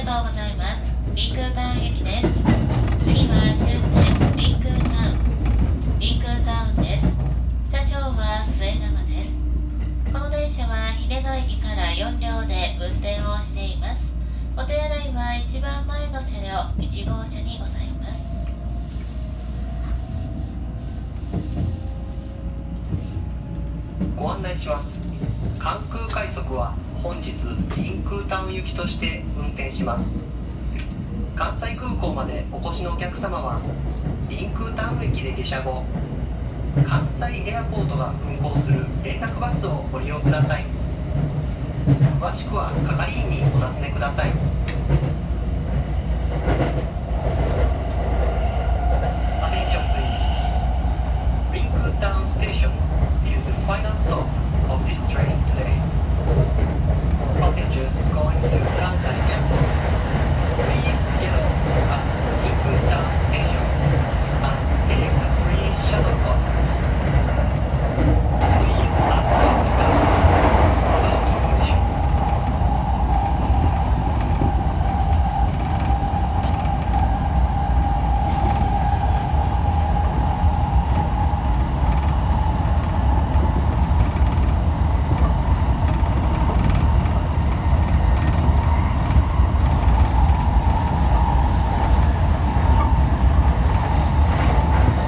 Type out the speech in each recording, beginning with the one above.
がとうございます。リンクータウン駅です。次は終点リンクータウン。リンクータウンです。スタジオは末永です。この電車は秀野駅から4両で運転をしています。お手洗いは一番前の車両1号車にございます。ご案内します。関空快速は本日リンクータウン行きとして運転します。関西空港までお越しのお客様はリンクータウン駅で下車後、関西エアポートが運行する連絡バスをご利用ください。詳しくは係員にお尋ねください。Attention please. Ringu Town Station is the final stop of this train today. Passengers going to Kansai Airport, please get off at Ringu Town Station and take the free shuttle bus. Please ask our staff for further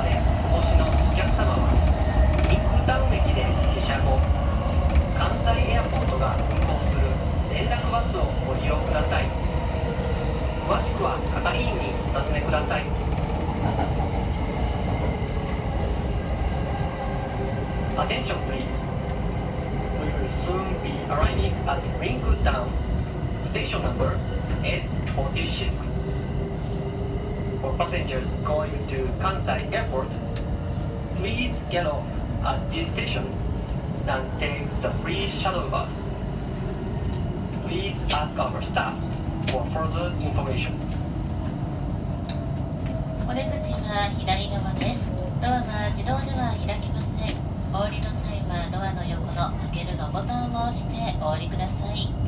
information. 詳しくは係員にお尋ねください。Attention please. We will soon be arriving at Ringu Town. Station number S46. For passengers going to Kansai Airport, please get off at this station and take the free shuttle bus. Please ask our staff for further information. お出口は左側です。ドアは自動では開きません。お降りの際はドアの横の開けるのボタンを押してお降りください。